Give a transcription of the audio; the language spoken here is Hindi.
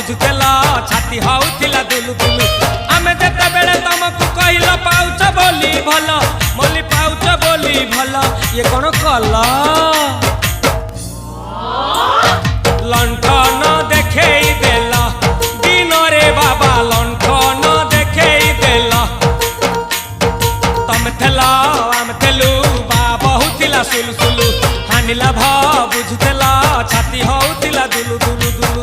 बुझुला छाती होउथिला दुलु दुलु आमे जेते बेले तुमको कहिला पाउच बोली भल मोली पाउच बोली भल ये कोन कला लंठन देखेई देला दिन रे बाबा लंठन देखेई देला तम थेला आम थेलु बाबा होतिला सुलु सुलु हानिला भा बुझुला छाती होउथिला दुलु दुलु दुलु